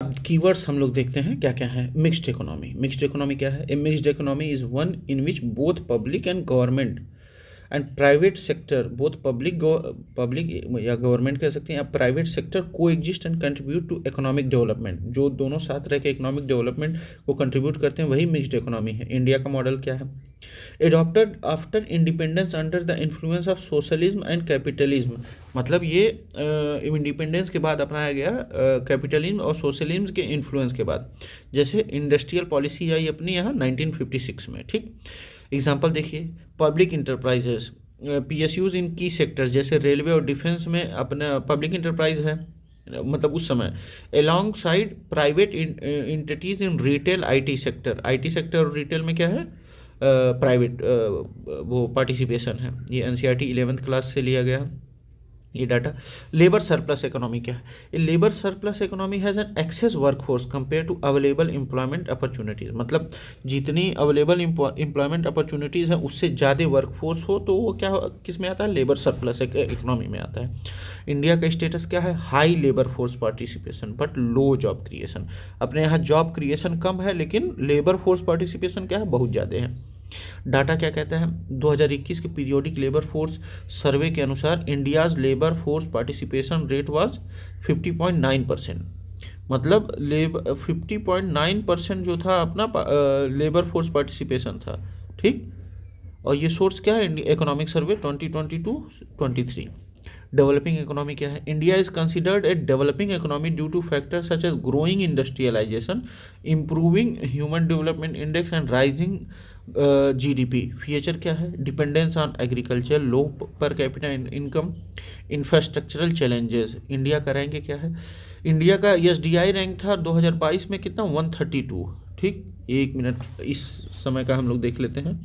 अब कीवर्ड्स हम लोग देखते हैं क्या क्या है। Mixed economy. मिक्स्ड इकोनॉमी क्या है? A mixed economy is one in which both public and government and private sector, both public या गवर्नमेंट कह सकते हैं, या प्राइवेट सेक्टर को exist and contribute to economic development, जो दोनों साथ रह के इकोनॉमिक डेवलपमेंट को कंट्रीब्यूट करते हैं, वही मिक्स्ड इकोनॉमी है। इंडिया का मॉडल क्या है? Adopted after independence under the influence of socialism and capitalism, मतलब ये इंडिपेंडेंस के बाद अपनाया गया कैपिटलिज्म और सोशलिज्म के इन्फ्लुएंस के बाद। जैसे इंडस्ट्रियल पॉलिसी आई अपनी यहाँ 1956 में, ठीक। एग्जाम्पल देखिए, पब्लिक इंटरप्राइजेस, PSUs इन की सेक्टर्स, जैसे रेलवे और डिफेंस में अपना पब्लिक इंटरप्राइज है, मतलब उस समय along side private entities in retail IT sector. IT sector और रिटेल में क्या है? प्राइवेट वो पार्टिसिपेशन है। ये NCERT 11th क्लास से लिया गया ये डाटा। लेबर सरप्लस इकोनॉमी क्या है? A labour surplus economy has an excess workforce compare to available employment opportunities, मतलब जितनी अवेलेबल एम्प्लॉयमेंट अपॉर्चुनिटीज़ है उससे ज़्यादा वर्कफोर्स हो तो वो क्या किस में आता है? लेबर सरप्लस इकोनॉमी में आता है। इंडिया का स्टेटस क्या है? High labour force participation but low job creation. अपने यहाँ जॉब क्रिएशन कम है लेकिन लेबर फोर्स पार्टिसिपेशन क्या है? बहुत ज़्यादा है। डाटा क्या कहता है? 2021 के पीरियोडिक लेबर फोर्स सर्वे के अनुसार India's labour force participation rate was 50.9%, मतलब 50.9% जो था अपना लेबर फोर्स पार्टिसिपेशन था, ठीक। और ये सोर्स क्या है? Economic survey 2022-23। डेवलपिंग इकोनॉमी क्या है? India is considered a developing economy due to factors such as growing industrialisation, improving human development index and rising GDP। Feature क्या है? Dependence on agriculture, low per capita income, infrastructural challenges. India का rank क्या है? India का SDI rank था 2022 में कितना? 132, ठीक। एक मिनट इस समय का हम लोग देख लेते हैं।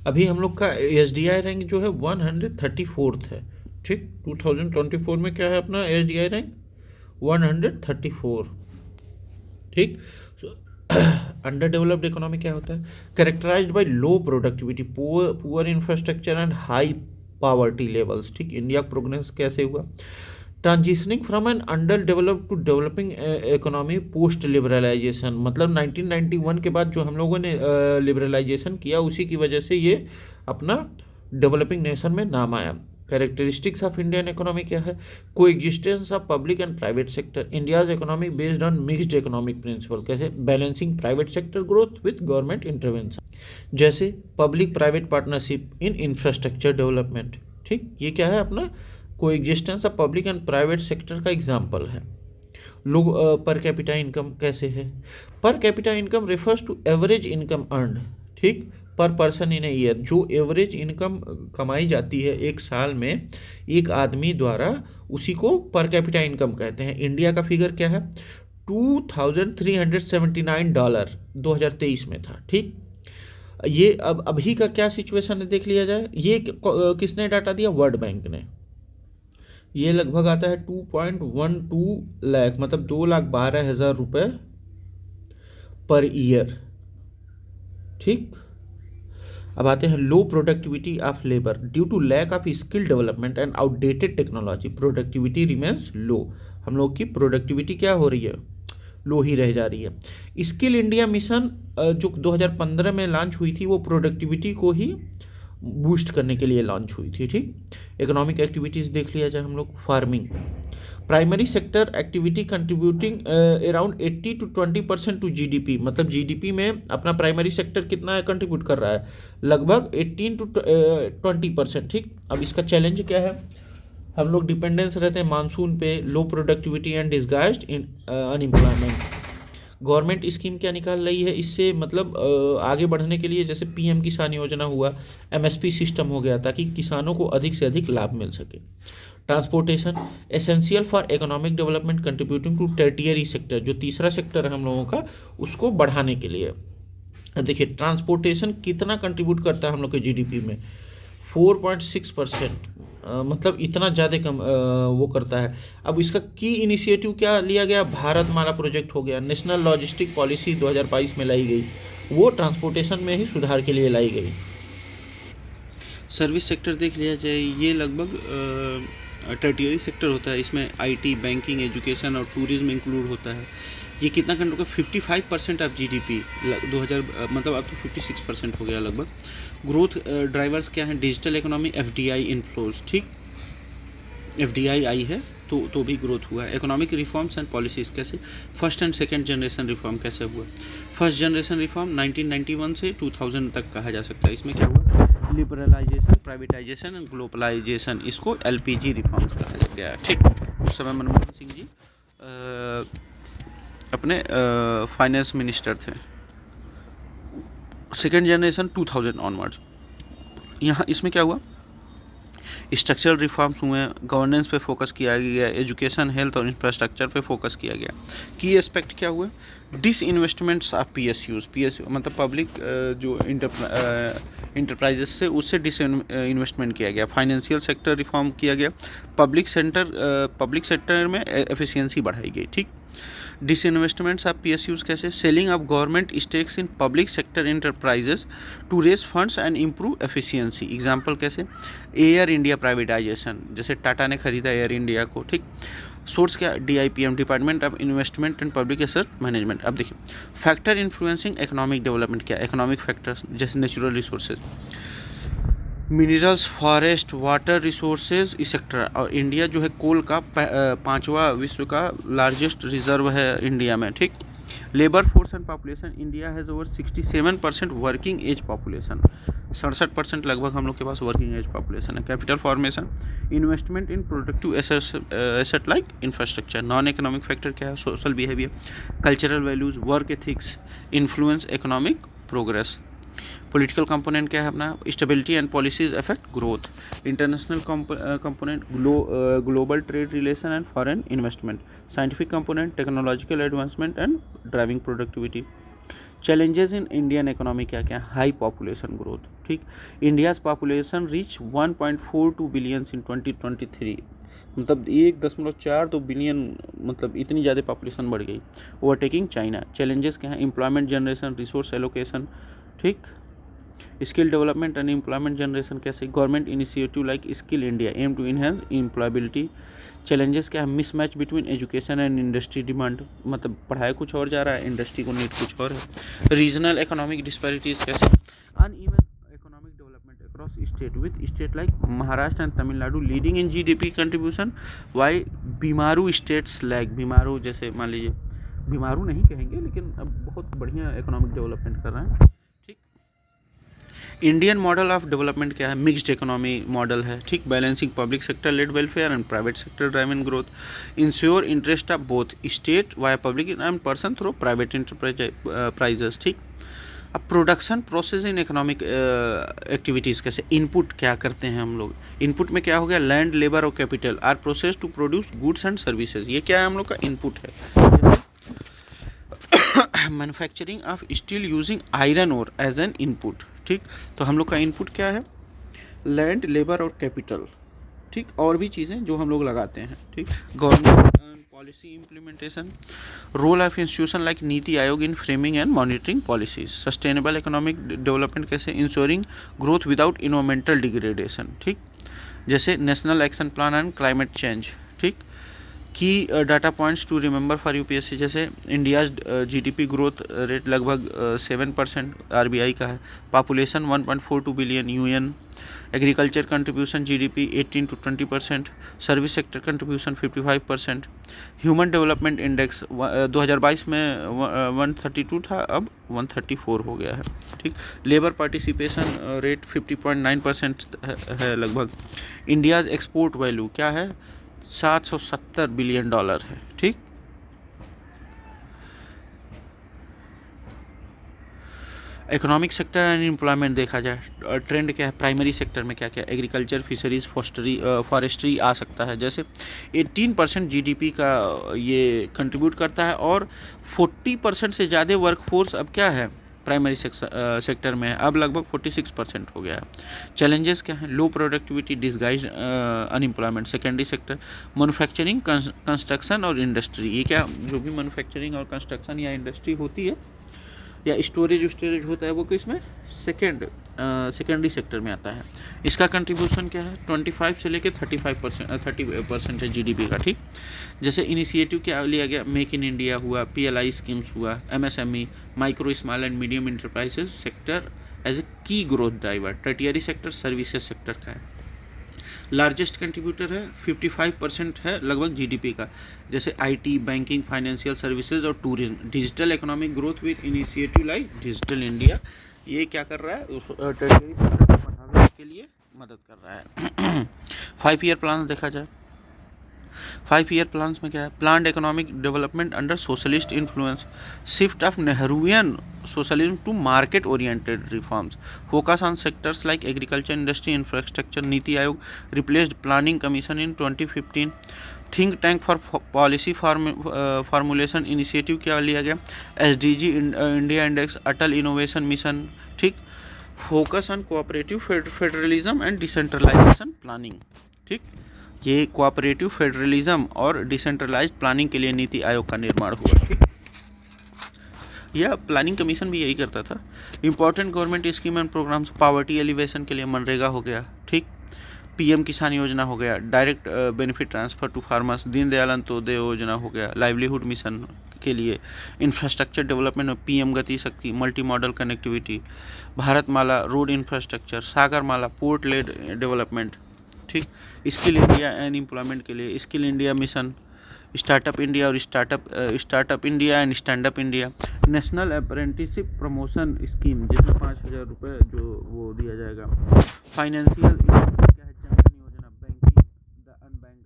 अभी हम लोग का SDI रैंक जो है 134th है, ठीक। 2024 में क्या है अपना SDI रैंक? 134, ठीक। अंडर डेवलप्ड इकोनॉमी क्या होता है? Characterised by low productivity, poor infrastructure and high poverty levels, ठीक। इंडिया प्रोग्रेस कैसे हुआ? Transitioning from an underdeveloped to developing economy post liberalisation, मतलब 1991 के बाद जो हम लोगों ने लिबरलाइजेशन किया उसी की वजह से ये अपना डेवलपिंग नेशन में नाम आया। कैरेक्टरिस्टिक्स ऑफ इंडियन इकोनॉमी क्या है? Coexistence of public and private sector. India's economy based on mixed economic principle, कैसे? Balancing private sector growth with government intervention, जैसे public private partnership in infrastructure development, ठीक। ये क्या है अपना? Coexistence of public and private sector का example है। लोग पर कैपिटा इनकम कैसे है? Per capita income refers to average income earned, ठीक, per person in a year. जो एवरेज इनकम कमाई जाती है एक साल में एक आदमी द्वारा, उसी को पर कैपिटा इनकम कहते हैं। इंडिया का फिगर क्या है? $2,379 2023 में था, ठीक। ये अब अभी का क्या सिचुएशन है देख लिया जाए। ये किसने डाटा दिया? वर्ल्ड बैंक ने। ये लगभग आता है 2.12 लाख, मतलब 2,12,000 रुपये पर ईयर, ठीक। अब आते हैं low productivity of labour due to lack of skill development and outdated technology, productivity remains low. हम लोग की प्रोडक्टिविटी क्या हो रही है? लो ही रह जा रही है। स्किल इंडिया मिशन जो 2015 में लॉन्च हुई थी वो प्रोडक्टिविटी को ही बूस्ट करने के लिए लॉन्च हुई थी, ठीक। इकोनॉमिक एक्टिविटीज़ देख लिया जाए हम लोग। Farming, primary sector activity contributing around 80 to 20% to GDP, मतलब GDP में अपना प्राइमरी सेक्टर कितना कंट्रीब्यूट कर रहा है? लगभग 18 to 20%, ठीक। अब इसका चैलेंज क्या है? हम लोग डिपेंडेंस रहते हैं मानसून पे, लो productivity and disguised in unemployment. Government scheme क्या निकाल रही है इससे, मतलब आगे बढ़ने के लिए, जैसे PM किसान योजना हुआ, MSP सिस्टम हो गया, ताकि किसानों को अधिक से अधिक लाभ मिल सके। Transportation essential for economic development contributing to tertiary sector, जो तीसरा सेक्टर है हम लोगों का, उसको बढ़ाने के लिए। देखिए ट्रांसपोर्टेशन कितना कंट्रीब्यूट करता है हम लोग के GDP में? 4.6%, मतलब इतना ज़्यादा कम वो करता है। अब इसका की इनिशिएटिव क्या लिया गया? भारत माला प्रोजेक्ट हो गया। नेशनल लॉजिस्टिक पॉलिसी 2022 में लाई गई, वो ट्रांसपोर्टेशन में ही सुधार के लिए लाई गई। सर्विस सेक्टर देख लिया जाए, ये लगभग टर्टियरी सेक्टर होता है, इसमें आईटी, बैंकिंग, एजुकेशन और टूरिज्म इंक्लूड होता है। ये कितना कंट्रोल का 55% ऑफ जीडीपी 2000 मतलब अब तो 56% हो गया लगभग। ग्रोथ ड्राइवर्स क्या हैं? डिजिटल इकोनॉमी, एफडीआई इनफ्लोज, ठीक, एफडीआई आई है तो भी ग्रोथ हुआ है। इकोनॉमिक रिफॉर्म्स एंड पॉलिसीज़ कैसे? First and second generation reform कैसे हुआ? फर्स्ट जनरेशन रिफॉर्म 1991 से 2000 तक कहा जा सकता है। इसमें क्या हुआ? लिबरलाइजेशन, प्राइवेटाइजेशन एंड ग्लोबलाइजेशन, इसको एलपीजी रिफॉर्म्स कहा गया है, ठीक। उस समय मनमोहन सिंह जी अपने फाइनेंस मिनिस्टर थे। सेकेंड जनरेशन 2000 ऑनवर्ड्स, यहाँ इसमें क्या हुआ? स्ट्रक्चरल रिफॉर्म्स हुए, गवर्नेंस पे फोकस किया गया, एजुकेशन, हेल्थ और इंफ्रास्ट्रक्चर पे फोकस किया गया। की एस्पेक्ट क्या हुआ? डिस इन्वेस्टमेंट्स ऑफ पीएसयू मतलब पब्लिक जो इंटरप्राइजेस से उससे डिस इन्वेस्टमेंट किया गया। फाइनेंशियल सेक्टर रिफॉर्म किया गया। पब्लिक सेक्टर में एफिशिएंसी बढ़ाई गई, ठीक। डिसइन्वेस्टमेंट्स ऑफ पीएसयूज कैसे? Selling off government stakes in public sector enterprises to raise funds and improve efficiency. Example कैसे? एयर इंडिया प्राइवेटाइजेशन, जैसे टाटा ने खरीदा एयर इंडिया को, ठीक। सोर्स क्या? DIPAM, department of investment and public asset management. अब देखिए, फैक्टर इन्फ्लुएंसिंग इकोनॉमिक डेवलपमेंट क्या? इकोनॉमिक फैक्टर्स जैसे natural resources, minerals, forest, water resources etcetera. और इंडिया जो है कोल का 5वां विश्व का लार्जेस्ट रिजर्व है इंडिया में, ठीक। Labour force and population, India has over 67% working age population, 67% लगभग हम लोग के पास वर्किंग एज पॉपुलेशन है। Capital formation, investment in productive asset like infrastructure. Non economic factor क्या है? Social behaviour, cultural values, work ethics, influence economic progress. Political component क्या है अपना? Stability and policies affect growth. International component, global trade relation and foreign investment. Scientific component, technological advancement and driving productivity. Challenges in Indian economy क्या क्या? High population growth, ठीक। India's population reach 1.42 billion in 2023, मतलब 1.42 billion, मतलब इतनी ज़्यादा population बढ़ गई, overtaking China. Challenges क्या हैं? एम्प्लॉयमेंट जनरेशन, रिसोर्स एलोकेशन, ठीक। Skill development and employment generation कैसे? Government initiative like skill India aim to enhance employability. Challenges क्या है? Mismatch between education and industry demand, मतलब पढ़ाई कुछ और जा रहा है, इंडस्ट्री को नीड कुछ और है। रीजनल इकोनॉमिक डिस्पैरिटीज कैसे? Uneven economic development across state with state like Maharashtra and Tamil Nadu leading in GDP contribution, why BIMARU states like, BIMARU जैसे मान लीजिए, बीमारू नहीं कहेंगे लेकिन अब बहुत बढ़िया इकोनॉमिक डेवलपमेंट कर रहे हैं, ठीक। इंडियन मॉडल ऑफ डेवलपमेंट क्या है? मिक्स्ड इकोनॉमी मॉडल है, ठीक। Balancing public sector led welfare and private sector driven growth. Ensure interest of both state via public and person through private enterprises, ठीक। अब production process in economic activities कैसे? Input क्या करते हैं हम लोग? इनपुट में क्या हो गया? लैंड, लेबर और capital are process to produce goods and services, ये क्या है हम लोग का? इनपुट है। Manufacturing of steel using iron ore as an input, ठीक। तो हम लोग का इनपुट क्या है? लैंड, लेबर और कैपिटल, ठीक। और भी चीज़ें जो हम लोग लगाते हैं, ठीक। Government policy implementation, role of institution like NITI Aayog in framing and monitoring policies. Sustainable economic development कैसे? Ensuring growth without environmental degradation, ठीक। जैसे national action plan and climate change, ठीक। Key data points to remember for UPSC, जैसे India's GDP growth rate लगभग 7% RBI का है। Population 1.42 billion UN. Agriculture contribution GDP 18 to 20%। Service sector contribution 55%। Human development index 2022 में 132 था, अब 134 हो गया है, ठीक। लेबर पार्टिसिपेशन रेट 50.9% है लगभग। इंडियाज एक्सपोर्ट वैल्यू क्या है? $770 बिलियन है, ठीक। इकोनॉमिक सेक्टर एंड एम्प्लॉयमेंट देखा जाए, ट्रेंड क्या है? प्राइमरी सेक्टर में क्या क्या? एग्रीकल्चर, फिशरीज, फॉरेस्ट्री आ सकता है, जैसे 18% जीडीपी का ये कंट्रीब्यूट करता है, और 40% से ज़्यादा वर्कफोर्स अब क्या है? प्राइमरी सेक्टर में है, अब लगभग 46% हो गया है। चैलेंजेस क्या हैं? Low productivity, disguised unemployment. Secondary sector manufacturing, construction और इंडस्ट्री, ये क्या जो भी मैन्युफैक्चरिंग और कंस्ट्रक्शन या इंडस्ट्री होती है या स्टोरेज होता है, वो किसमें? सेकेंड सेकेंडरी सेक्टर में आता है। इसका कंट्रीब्यूशन क्या है, 25 से लेकर 30% है जीडीपी का, ठीक। जैसे इनिशिएटिव क्या लिया गया, मेक इन इंडिया हुआ, पीएलआई स्कीम्स हुआ, MSME, micro small and medium enterprises sector as a key growth driver. Tertiary sector services sector का है, लार्जेस्ट कंट्रीब्यूटर है, 55% है लगभग जीडीपी का। जैसे आईटी, बैंकिंग, फाइनेंशियल सर्विसेज और tourism. Digital economic growth with initiative like digital India, ये क्या कर रहा है, टर्टियरी सेक्टर को बढ़ाने के लिए मदद कर रहा है। 5 ईयर प्लान देखा जाए, 5 ईयर प्लान्स में क्या है, planned economic development under socialist influence, shift of Nehruvian socialism to market oriented reforms, focus on sectors like agriculture, industry, infrastructure. NITI Aayog replaced planning commission in 2015। Think tank for policy formulation initiative क्या लिया गया, SDG India index, Atal innovation mission, ठीक। Focus on cooperative federalism and decentralisation planning, ठीक। ये cooperative federalism और decentralised planning के लिए नीति आयोग का निर्माण हुआ, ठीक। यह प्लानिंग कमीशन भी यही करता था। Important government scheme and programmes, poverty alleviation के लिए मनरेगा हो गया, ठीक। पीएम किसान योजना हो गया, direct benefit transfer to farmers, Deendayal Antyodaya Yojana हो गया, लाइवलीहुड मिशन के लिए, इंफ्रास्ट्रक्चर डेवलपमेंट में PM Gati Shakti, multi modal connectivity, Bharatmala road infrastructure, Sagarmala port led development, ठीक। स्किल इंडिया एंड एम्प्लॉयमेंट के लिए skill India mission, startup India और startup India and stand up India, national apprenticeship promotion scheme जिसमें 5,000 रुपये जो वो दिया जाएगा, फाइनेंशियल क्या है, जनधन योजना, बैंकिंग द अनबैंक्ड,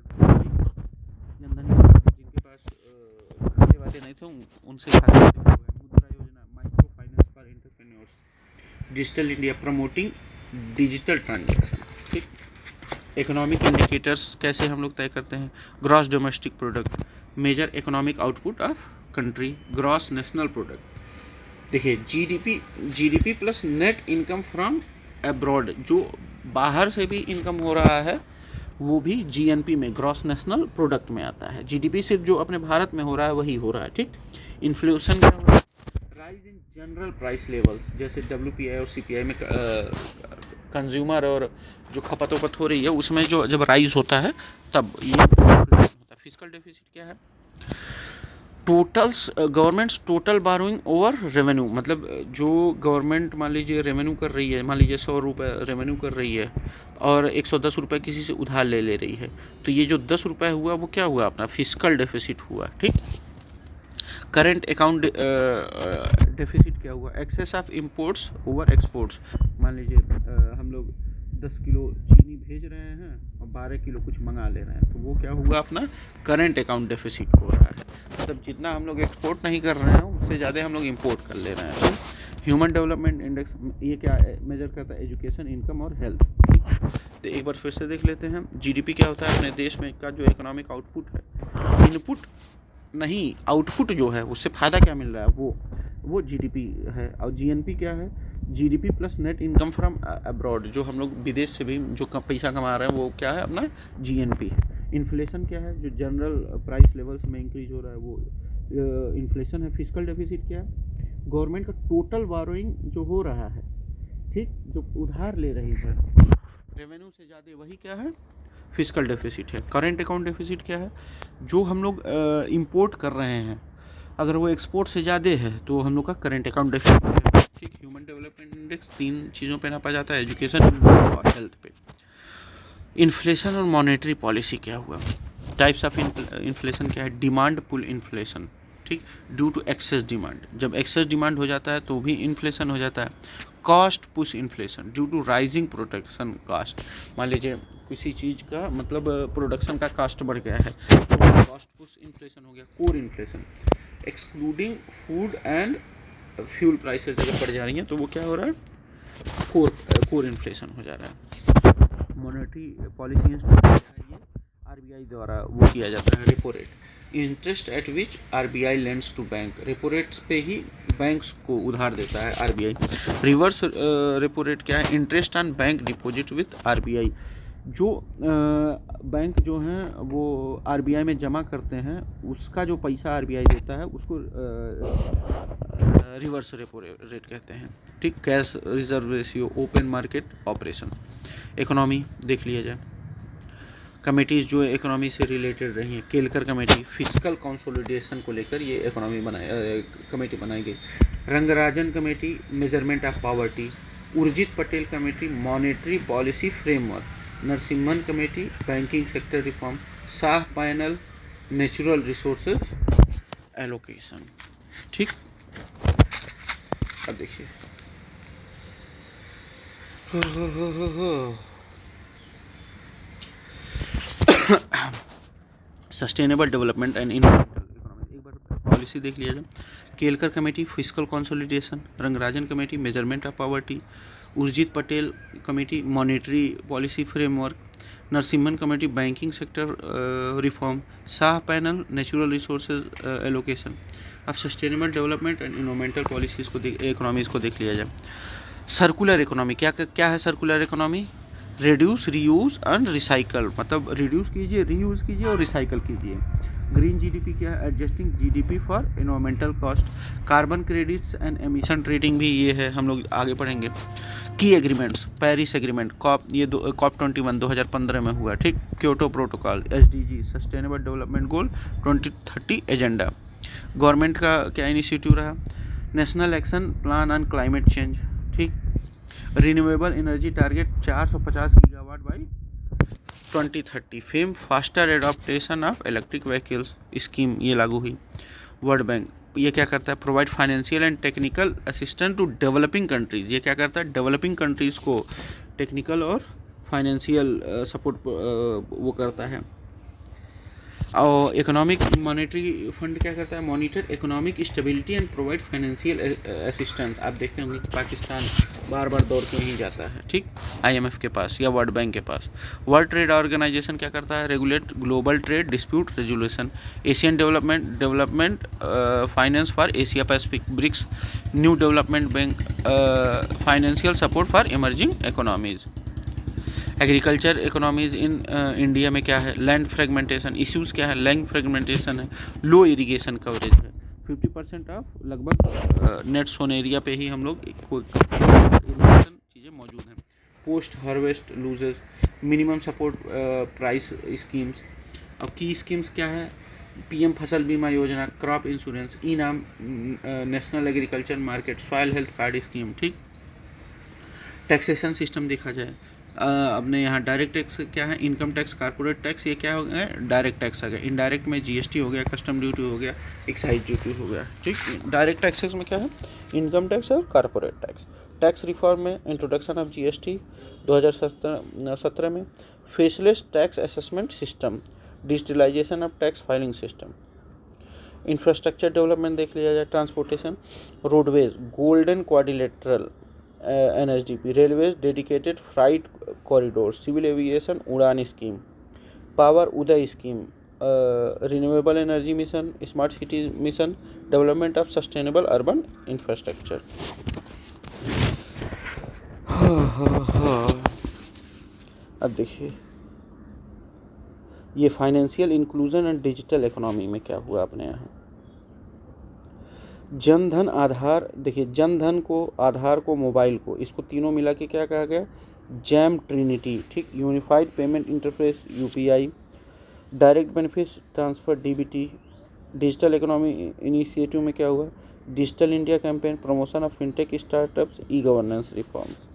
जनधन योजना जिनके पास खाते वाते नहीं थे उनसे खाते वाते हो गए, Mudra Yojana, micro finance for entrepreneurs, digital India promoting digital transaction, ठीक। इकोनॉमिक इंडिकेटर्स कैसे हम लोग तय करते हैं, gross domestic product, major economic output of country, gross national product. देखिए GDP plus net income from abroad, जो बाहर से भी इनकम हो रहा है वो भी जीएनपी में, ग्रॉस नेशनल प्रोडक्ट में आता है। जीडीपी सिर्फ जो अपने भारत में हो रहा है वही हो रहा है, ठीक। इन्फ्लेशन क्या हो रहा है, rise in general price levels, जैसे डब्ल्यूपीआई और सीपीआई में कंज्यूमर और जो खपत वपत हो रही है उसमें जो जब राइज होता है तब ये होता है। फिस्कल डेफिसिट क्या है, totals governments total burrowing over revenue, मतलब जो गवर्नमेंट मान लीजिए रेवेन्यू कर रही है, मान लीजिए 100 रुपये रेवेन्यू कर रही है और 110 रुपये किसी से उधार ले रही है, तो ये जो 10 रुपये हुआ वो क्या हुआ, अपना फिस्कल डेफिसिट हुआ, ठीक। करेंट अकाउंट डेफिसिट क्या हुआ, excess of imports over exports, मान लीजिए हम लोग 10 किलो चीनी भेज रहे हैं और 12 किलो कुछ मंगा ले रहे हैं, तो वो क्या हुआ, अपना करंट अकाउंट डेफिसिट हो रहा है। मतलब जितना हम लोग एक्सपोर्ट नहीं कर रहे हैं उससे ज़्यादा हम लोग इंपोर्ट कर ले रहे हैं। ह्यूमन डेवलपमेंट इंडेक्स ये क्या मेजर करता है, एजुकेशन, इनकम और हेल्थ, ठीक। तो एक बार फिर से देख लेते हैं, जीडीपी क्या होता है अपने देश में का जो इकोनॉमिक आउटपुट है, इनपुट नहीं आउटपुट जो है उससे फ़ायदा क्या मिल रहा है वो जीडीपी है। और जीएनपी क्या है, GDP plus net income from abroad, जो हम लोग विदेश से भी जो पैसा कमा रहे हैं वो क्या है, अपना जीएनपी है। इन्फ्लेशन क्या है, जो जनरल प्राइस लेवल्स में इंक्रीज हो रहा है वो इन्फ्लेशन है। फिस्कल डेफिसिट क्या है, गवर्नमेंट का टोटल बारोइंग जो हो रहा है, ठीक, जो उधार ले रही है रेवेन्यू से ज़्यादा, वही क्या है, फिस्कल डेफिसिट है। करेंट अकाउंट डेफिसिट क्या है, जो हम लोग इंपोर्ट कर रहे हैं अगर वो एक्सपोर्ट से ज़्यादा है तो हम लोग का करेंट अकाउंट डेफिसिट है, ठीक। ह्यूमन डेवलपमेंट इंडेक्स 3 चीज़ों पे नापा जाता है, एजुकेशन और हेल्थ पे। इन्फ्लेशन और मॉनेटरी पॉलिसी क्या हुआ, टाइप्स ऑफ इन्फ्लेशन क्या है, डिमांड पुल इन्फ्लेशन, ठीक, ड्यू टू एक्सेस डिमांड, जब एक्सेस डिमांड हो जाता है तो भी इन्फ्लेशन हो जाता है। Cost push inflation due to rising production cost, मान लीजिए किसी चीज़ का मतलब प्रोडक्शन का कास्ट बढ़ गया है तो कॉस्ट पुश इन्फ्लेशन हो गया। Core inflation excluding food and fuel prices अगर बढ़ जा रही हैं तो वो क्या हो रहा है, कोर इन्फ्लेशन हो जा रहा है। मॉनेटरी पॉलिसी ये आरबीआई द्वारा वो किया जाता है। Repo rate, interest at which RBI lends to bank, repo rate पे ही बैंक्स को उधार देता है आरबीआई। रिवर्स रेपो रेट क्या है, interest on bank deposit with RBI, जो बैंक जो हैं वो आरबीआई में जमा करते हैं, उसका जो पैसा आरबीआई देता है उसको रिवर्स रेपो रेट कहते हैं, ठीक। Cash reserve ratio, open market operation. Economy देख लिया जाए, कमेटीज़ जो इकोनॉमी से रिलेटेड रही हैं, केलकर कमेटी फिजिकल कंसोलिडेशन को लेकर ये इकोनॉमी कमेटी बनाई गई। Rangarajan committee measurement of poverty, Urjit Patel committee monetary policy framework, Narasimham committee banking sector reform, Shah panel natural resources allocation, ठीक। अब देखिए sustainable development and environmental economy, एक बार पॉलिसी देख लिया जाए। Kelkar committee physical consolidation, Rangarajan committee measurement of poverty, Urjit Patel committee monetary policy framework, Narasimham committee banking sector reform, Shah panel natural resources allocation. अब sustainable development and environmental policies को इकोनॉमीज़ को देख लिया जाए। सर्कुलर इकोनॉमी क्या है? Circular economy reduce, reuse and recycle, मतलब reduce कीजिए, रीयूज़ कीजिए और रिसाइकल कीजिए। ग्रीन जीडीपी क्या है? Adjusting GDP for environmental cost. Carbon credits and emission trading भी ये है, हम लोग आगे पढ़ेंगे। की एग्रीमेंट्स, पेरिस एग्रीमेंट, कॉप 21 2015 में हुआ, ठीक। Kyoto protocol, SDG sustainable development goal 2030 agenda. Government का क्या इनिशिएटिव रहा? National action plan on climate change, ठीक। Renewable energy target 450 gigawatt by 2030। FAME faster adoption of electric vehicles scheme ये लागू हुई। वर्ल्ड बैंक ये क्या करता है? Provide financial and technical assistance to developing countries. ये क्या करता है? डेवलपिंग कंट्रीज़ को टेक्निकल और फाइनेंशियल सपोर्ट वो करता है। और इकोनॉमिक मॉनेटरी फंड क्या करता है? Monitor economic stability and provide financial assistance. आप देखते होंगे कि पाकिस्तान बार बार दौड़ के ही जाता है, ठीक, आईएमएफ के पास या वर्ल्ड बैंक के पास। वर्ल्ड ट्रेड ऑर्गेनाइजेशन क्या करता है? Regulate global trade dispute resolution. Asian development finance for Asia Pacific. BRICS new development bank financial support for emerging economies. Agriculture economies in India में क्या है? लैंड फ्रेगमेंटेशन इश्यूज़ क्या है? Land fragmentation है, लो irrigation coverage है। 50% of लगभग net sown area पे ही हम लोग इरिगेशन चीज़ें मौजूद हैं। Post harvest loses, minimum support price schemes. अब की स्कीम्स क्या है? पीएम फसल बीमा योजना, क्रॉप इंश्योरेंस, ई नाम national agriculture market, soil health card scheme, ठीक। टैक्सेशन सिस्टम देखा जाए, अपने यहाँ डायरेक्ट टैक्स क्या है? इनकम टैक्स, कारपोरेट टैक्स, ये क्या हो गया? डायरेक्ट टैक्स आ गया। इनडायरेक्ट में जीएसटी हो गया, कस्टम ड्यूटी हो गया, एक्साइज ड्यूटी हो गया, ठीक। डायरेक्ट टैक्सेस में क्या है? इनकम टैक्स और कारपोरेट टैक्स। टैक्स रिफॉर्म में इंट्रोडक्शन ऑफ जीएसटी 2017 में। Faceless tax assessment system, digitalisation of tax filing system. Infrastructure development देख लिया जाए, transportation, roadways, golden quadrilateral NSDP, railways dedicated freight corridor, civil aviation Udan scheme, power Uday scheme, renewable energy mission, smart city mission, development of sustainable urban infrastructure. अब देखिए ये financial inclusion and digital economy में क्या हुआ अपने यहाँ। जनधन आधार, देखिए जनधन को, आधार को, मोबाइल को, इसको तीनों मिला के क्या कहा गया? जैम ट्रिनिटी, ठीक। Unified payment interface UPI, direct benefit transfer DBT. Digital economy initiative में क्या हुआ? Digital India campaign, promotion of fintech startups, e governance reforms.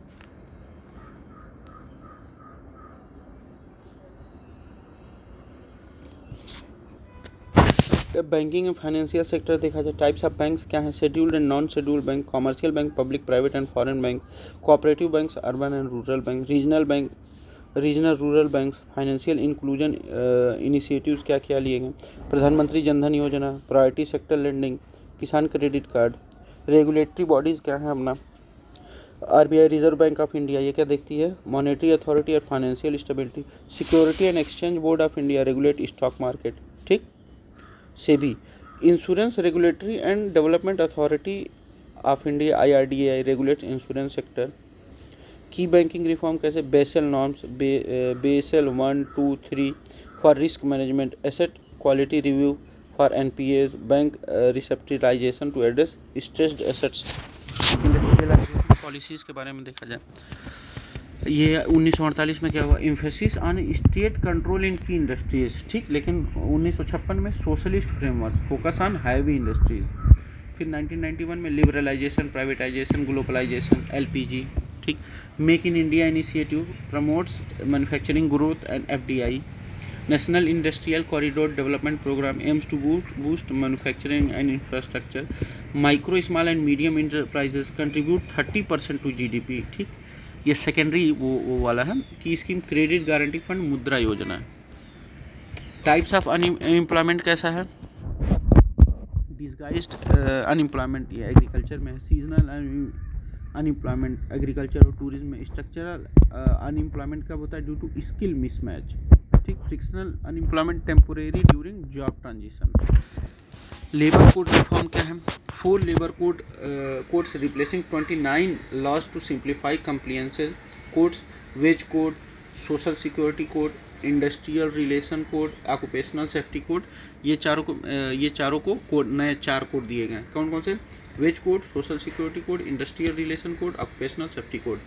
Banking and financial sector देखा जाए, टाइप्स ऑफ बैंक्स क्या हैं? Scheduled and non scheduled bank, commercial bank, public private and foreign bank, cooperative banks, urban and rural bank, regional bank, regional rural bank. Financial inclusion initiatives क्या क्या लिए गए? Pradhan Mantri Jan Dhan Yojana, priority sector lending, Kisan credit card. Regulatory bodies क्या है अपना? RBI, reserve bank of India, ये क्या देखती है? मॉनेटरी अथॉरिटी और financial stability. Security and exchange board of India, regulate stock market, ठीक। SEBI, insurance regulatory and development authority of India, IRDA, regulates insurance sector. की बैंकिंग रिफॉर्म कैसे, Basel norms, Basel 1, 2, 3 for risk management, asset quality review for NPS, bank recapitalisation to address stressed assets. Industrialisation policies के बारे में देखा जाए, ये 1948 में क्या हुआ, emphasis on state control in key industries, ठीक। लेकिन 1956 में socialist framework, focus on heavy industries. फिर 1991 में लिबरलाइजेशन, प्राइवेटाइजेशन, ग्लोबलाइजेशन, एलपीजी, ठीक। Make in India initiative promotes manufacturing growth and FDI. National industrial corridor development programme aims to boost manufacturing and infrastructure. Micro small and medium enterprises contribute 30% to GDP, ठीक। ये secondary वो वाला है कि scheme credit guarantee fund, मुद्रा योजना। Types of unemployment कैसा है, डिस्गाइज्ड अनएम्प्लॉयमेंट ये एग्रीकल्चर में है, सीजनल अनएम्प्लॉयमेंट एग्रीकल्चर और टूरिज्म में, स्ट्रक्चरल अनएम्प्लॉयमेंट कब होता है, ड्यू टू स्किल मिसमैच, ठीक। Frictional unemployment temporary during job transition. Labour code reform क्या है, 4 labour codes replacing 29 laws to simplify compliances codes, wage code, social security code, industrial relation code, occupational safety code. ये चारों को code, नए 4 code दिए गए हैं। कौन कौन से, wage code, social security code, industrial relation code, occupational safety code.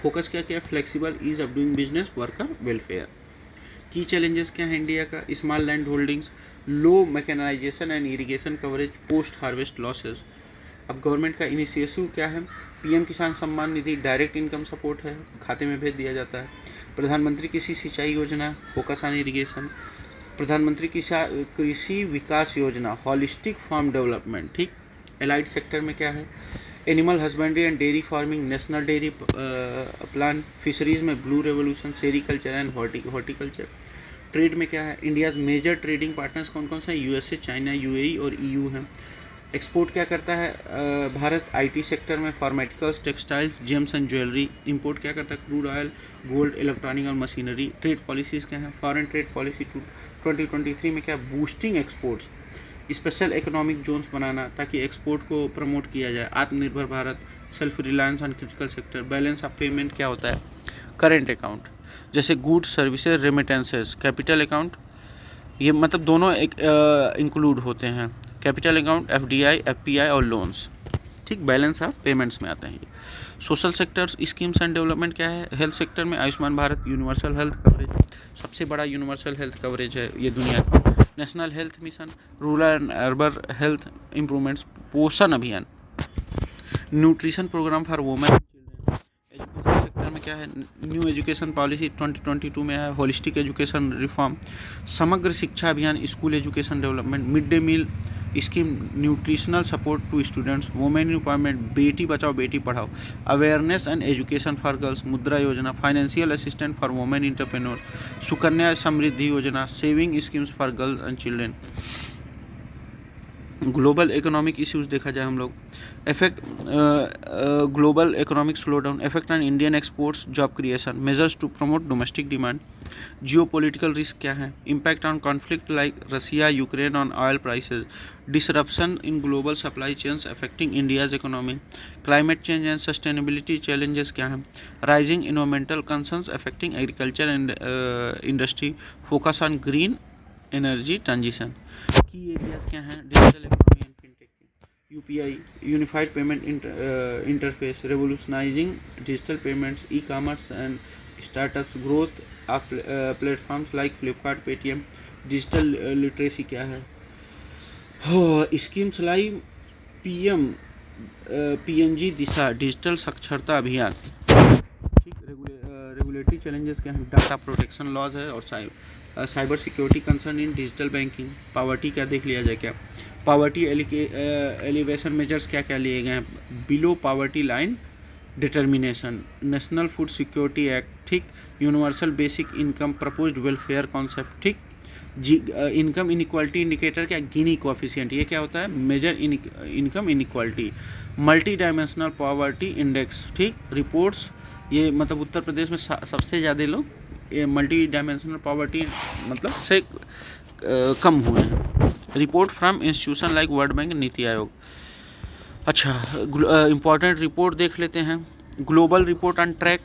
Focus क्या क्या है, flexible ease of doing business, worker welfare. Key challenges क्या है इंडिया का, small land holdings, low mechanisation and irrigation coverage, post harvest losses. अब government का initiative क्या है, पीएम किसान Samman Nidhi, direct income support है, खाते में भेज दिया जाता है। प्रधानमंत्री कृषि सिंचाई योजना, फोकस ऑन इरिगेशन। प्रधानमंत्री Krishi Vikas Yojana, holistic farm development, ठीक। एलाइड सेक्टर में क्या है, animal husbandry and dairy farming, national dairy plan. Fisheries में blue revolution, sericulture and horticulture. Trade में क्या है, इंडियाज़ मेजर ट्रेडिंग पार्टनर्स कौन कौन से हैं, यूएसए, चाइना, यूएई और ईयू हैं। एक्सपोर्ट क्या करता है भारत, आईटी सेक्टर में pharmaceuticals, textiles, gems and jewellery. Import क्या करता है, क्रूड ऑयल, गोल्ड, इलेक्ट्रॉनिक और मशीनरी। ट्रेड पॉलिसीज़ क्या हैं, फॉरेन ट्रेड पॉलिसी 2023 में क्या, boosting exports, special economic zones बनाना ताकि एक्सपोर्ट को प्रमोट किया जाए, Atmanirbhar Bharat, self reliance on critical sector. Balance of payment क्या होता है, करेंट अकाउंट, जैसे goods, services, remittances. Capital account, ये मतलब दोनों इंक्लूड होते हैं, कैपिटल अकाउंट, एफडीआई, एफपीआई और लोन्स, ठीक। बैलेंस ऑफ पेमेंट्स में आते हैं ये। Social sectors, schemes and development क्या है, हेल्थ सेक्टर में Ayushman Bharat, universal health coverage, सबसे बड़ा यूनिवर्सल हेल्थ कवरेज है ये दुनिया का। National health mission, rural and urban health improvements, Poshan Abhiyan, nutrition programme for women and children. Education sector में क्या है, न्यू एजुकेशन पॉलिसी 2022 में है, holistic education reform, Samagra Shiksha Abhiyan, school education development, mid day meal scheme, nutritional support to students, women empowerment, Beti Bachao Beti Padhao, awareness and education for girls, Mudra Yojana, financial assistant for women entrepreneur, Sukanya Samriddhi Yojana, saving schemes for girls and children. Global economic issues देखा जाए हम लोग, effect global economic slowdown, effect on Indian exports, job creation, measures to promote domestic demand. Geopolitical risk क्या है, impact on conflict like Russia Ukraine on oil prices, disruption in global supply chains affecting India's economy. Climate change and sustainability challenges क्या हैं, rising environmental concerns affecting agriculture and industry, focus on green energy transition. Key areas क्या हैं, digital economy and fintech, UPI, unified payment interface, revolutionising digital payments, e commerce and startups, growth of platforms like Flipkart, Paytm. Digital literacy क्या है, schemes like PMG Disha, digital Saksharta अभियान, ठीक। Regulatory challenges क्या हैं, data protection laws है और cyber security concern in digital banking. Poverty क्या देख लिया जाए, क्या पावर्टी एलिवेशन मेजर्स क्या क्या लिए गए हैं, below poverty line determination, national food security act, ठीक। Universal basic income proposed welfare concept, ठीक। इनकम इनइक्वालिटी इंडिकेटर क्या, गिनी कोएफिशिएंट, ये क्या होता है, measure income inequality. Multi dimensional poverty index, ठीक। रिपोर्ट्स, ये मतलब उत्तर प्रदेश में सबसे ज़्यादा लोग ये मल्टी डायमेंशनल पॉवर्टी मतलब से कम हुए हैं। Report from institution like world bank, NITI Aayog. अच्छा, इंपॉर्टेंट रिपोर्ट देख लेते हैं। Global report on track,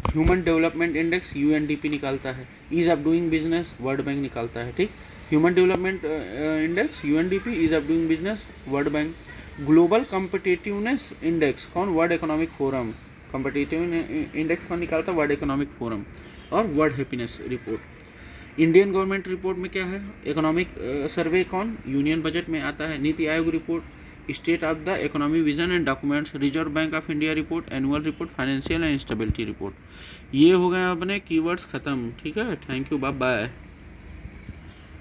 human development index UNDP निकालता है, ease of doing business world bank निकालता है, ठीक। Human development index UNDP, ease of doing business world bank. Global competitiveness index कौन, world economic forum, competitive index कौन निकालता है, world economic forum. और world happiness report. Indian government report में क्या है, इकोनॉमिक सर्वे कौन, यूनियन बजट में आता है। NITI Aayog report, state of the economy vision and documents, reserve bank of India report, annual report, financial and stability report. ये हो गए अपने कीवर्ड्स ख़त्म, ठीक है। Thank you, bye bye.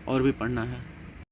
और भी पढ़ना है।